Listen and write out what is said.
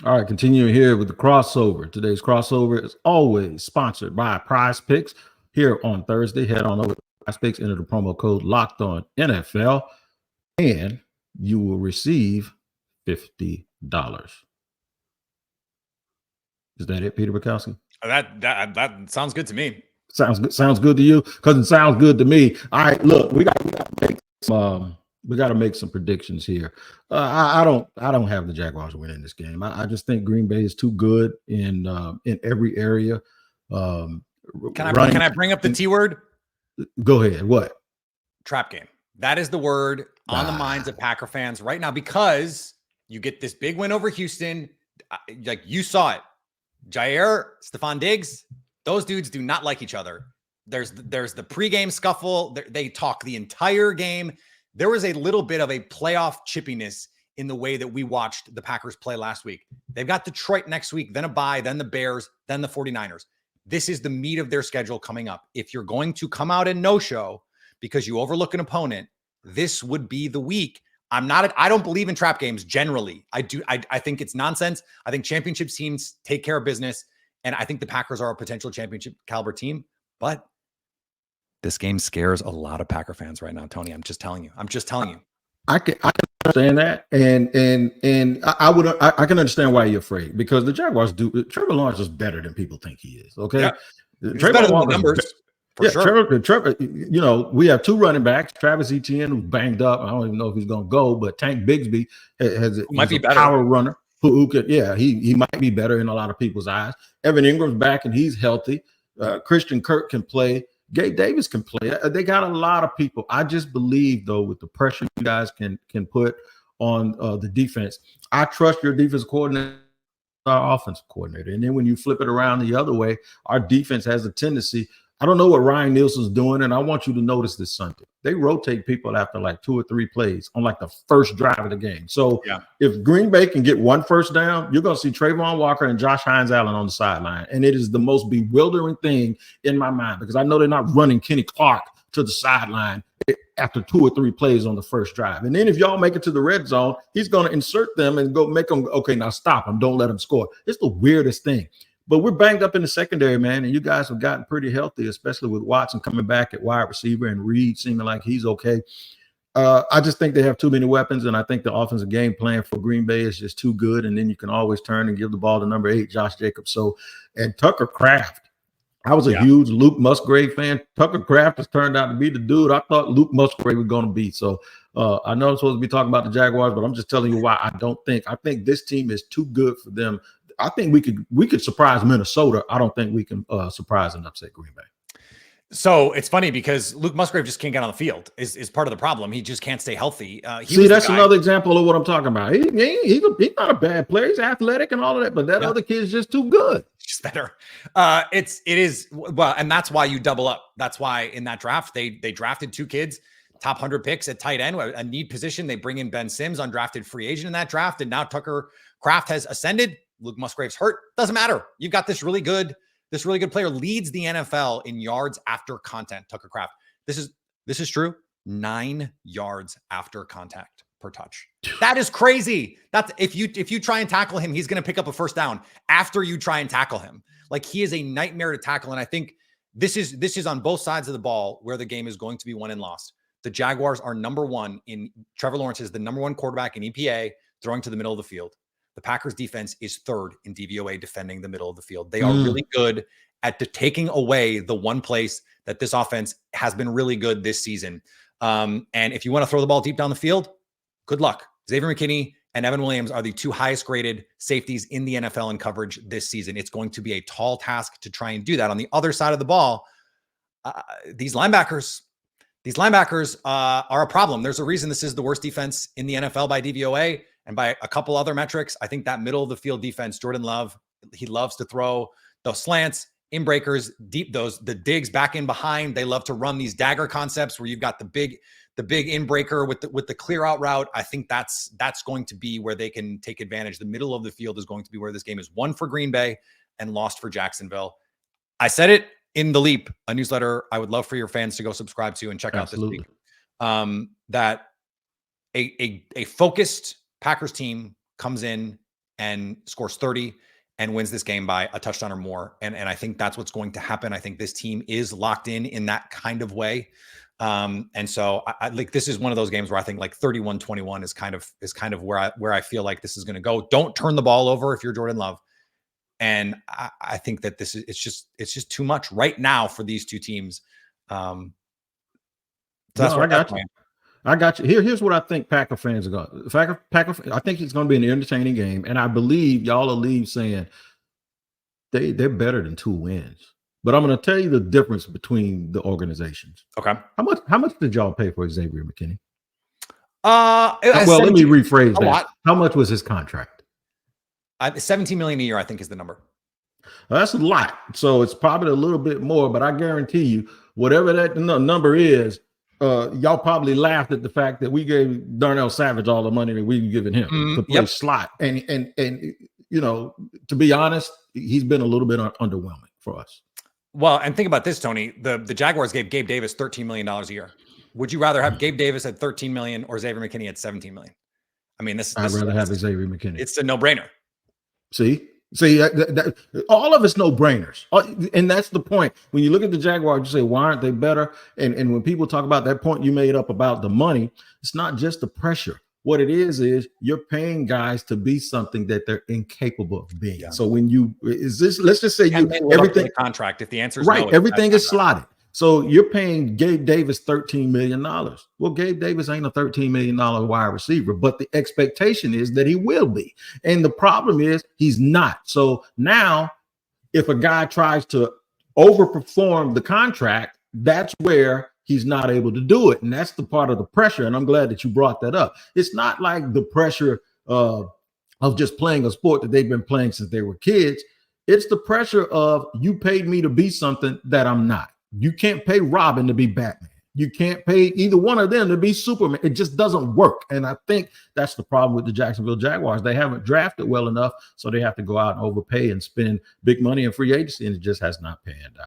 All right, continuing here with the crossover. Today's crossover is always sponsored by PrizePicks. Here on Thursday, head on over to PrizePicks, enter the promo code Locked On NFL, and you will receive $50. Is that it, Peter Bukowski? That sounds good to me. Sounds good. Sounds good to you because it sounds good to me. All right, look, we got to make some. We got to make some predictions here. I don't have the Jaguars winning this game. I just think Green Bay is too good in every area. Can I bring up the T word? Go ahead. What? Trap game. That is the word on the minds of Packer fans right now because you get this big win over Houston. Like you saw it. Jair, Stephon Diggs, those dudes do not like each other. There's the pregame scuffle. They talk the entire game. There was a little bit of a playoff chippiness in the way that we watched the Packers play last week. They've got Detroit next week, then a bye, then the Bears, then the 49ers. This is the meat of their schedule coming up. If you're going to come out and no-show because you overlook an opponent, this would be the week. I don't believe in trap games generally. I think it's nonsense. I think championship teams take care of business. And I think the Packers are a potential championship caliber team, but this game scares a lot of Packer fans right now, Tony. I'm just telling you. I can understand that, and I can understand why you're afraid because the Jaguars do. Trevor Lawrence is better than people think he is. Okay, yeah. Trevor better than the numbers. For sure. Trevor, we have two running backs. Travis Etienne, who's banged up. I don't even know if he's going to go, but Tank Bigsby might be a better. Power runner who could, he might be better in a lot of people's eyes. Evan Ingram's back and he's healthy. Christian Kirk can play. Gabe Davis can play. They got a lot of people. I just believe, though, with the pressure you guys can put on the defense, I trust your defense coordinator, our offensive coordinator. And then when you flip it around the other way, our defense has a tendency. I don't know what Ryan Nielsen's doing, and I want you to notice this Sunday. They rotate people after like 2 or 3 plays on like the first drive of the game. So if Green Bay can get one first down, you're going to see Trayvon Walker and Josh Hines-Allen on the sideline. And it is the most bewildering thing in my mind because I know they're not running Kenny Clark to the sideline after 2 or 3 plays on the first drive. And then if y'all make it to the red zone, he's going to insert them and go make them, okay, now stop them. Don't let them score. It's the weirdest thing. But we're banged up in the secondary, man, and you guys have gotten pretty healthy, especially with Watson coming back at wide receiver and Reed seeming like he's okay. I just think they have too many weapons, and I think the offensive game plan for Green Bay is just too good, and then you can always turn and give the ball to number 8, Josh Jacobs. So, and Tucker Kraft. I was a huge Luke Musgrave fan. Tucker Kraft has turned out to be the dude I thought Luke Musgrave was going to be. So I know I'm supposed to be talking about the Jaguars, but I'm just telling you why I think this team is too good for them. I think we could surprise Minnesota. I don't think we can surprise and upset Green Bay. So it's funny because Luke Musgrave just can't get on the field is part of the problem. He just can't stay healthy. That's another example of what I'm talking about. He's not a bad player. He's athletic and all of that, but that other kid is just too good. Just better. It is well, and that's why you double up. That's why in that draft they drafted 2 kids, top 100 picks at tight end, a need position. They bring in Ben Sims, undrafted free agent in that draft, and now Tucker Kraft has ascended. Luke Musgrave's hurt. Doesn't matter. You've got this really good player, leads the NFL in yards after contact. Tucker Kraft. This is true. 9 yards after contact per touch. That is crazy. That's if you try and tackle him, he's going to pick up a first down after you try and tackle him. Like he is a nightmare to tackle. And I think this is on both sides of the ball where the game is going to be won and lost. The Jaguars are number 1 in Trevor Lawrence is the number 1 quarterback in EPA throwing to the middle of the field. The Packers defense is 3rd in DVOA defending the middle of the field. They are really good at taking away the one place that this offense has been really good this season. And if you want to throw the ball deep down the field, good luck. Xavier McKinney and Evan Williams are the 2 highest graded safeties in the NFL in coverage this season. It's going to be a tall task to try and do that. On the other side of the ball, these linebackers are a problem. There's a reason this is the worst defense in the NFL by DVOA. And by a couple other metrics, I think that middle of the field defense, Jordan Love, he loves to throw those slants, in breakers, deep, the digs back in behind. They love to run these dagger concepts where you've got the big in breaker with the clear out route. I think that's going to be where they can take advantage. The middle of the field is going to be where this game is won for Green Bay and lost for Jacksonville. I said it in The Leap, a newsletter I would love for your fans to go subscribe to and check out this week. That a focused Packers team comes in and scores 30 and wins this game by a touchdown or more. And I think that's what's going to happen. I think this team is locked in that kind of way. And so I like, this is one of those games where I think like 31-21 is kind of where I feel like this is going to go. Don't turn the ball over if you're Jordan Love. And I think that it's just too much right now for these two teams. So that's what I got you. Here's what I think Packer fans are going. I think it's going to be an entertaining game, and I believe y'all will leave saying they're better than 2 wins. But I'm going to tell you the difference between the organizations. Okay. How much did y'all pay for Xavier McKinney? Well, let me rephrase that. Lot. How much was his contract? $17 million a year, I think, is the number. Well, that's a lot. So it's probably a little bit more, but I guarantee you, whatever that number is, y'all probably laughed at the fact that we gave Darnell Savage all the money that we were giving him to play slot. And you know, to be honest, he's been a little bit underwhelming for us. Well, and think about this, Tony. The Jaguars gave Gabe Davis $13 million a year. Would you rather have Gabe Davis at $13 million or Xavier McKinney at $17 million? I mean, I'd rather have Xavier McKinney. It's a no-brainer. See, all of it's no-brainers. And that's the point. When you look at the Jaguars, you say, why aren't they better? And when people talk about that point you made up about the money, it's not just the pressure. What it is you're paying guys to be something that they're incapable of being. Yeah. So when let's just say everything the contract, if the answer is right, no, everything is slotted. So you're paying Gabe Davis $13 million. Well, Gabe Davis ain't a $13 million wide receiver, but the expectation is that he will be. And the problem is he's not. So now if a guy tries to overperform the contract, that's where he's not able to do it. And that's the part of the pressure. And I'm glad that you brought that up. It's not like the pressure of just playing a sport that they've been playing since they were kids. It's the pressure of you paid me to be something that I'm not. You can't pay Robin to be Batman. You can't pay either one of them to be Superman. It just doesn't work. And I think that's the problem with the Jacksonville Jaguars. They haven't drafted well enough, so they have to go out and overpay and spend big money in free agency, and it just has not panned out.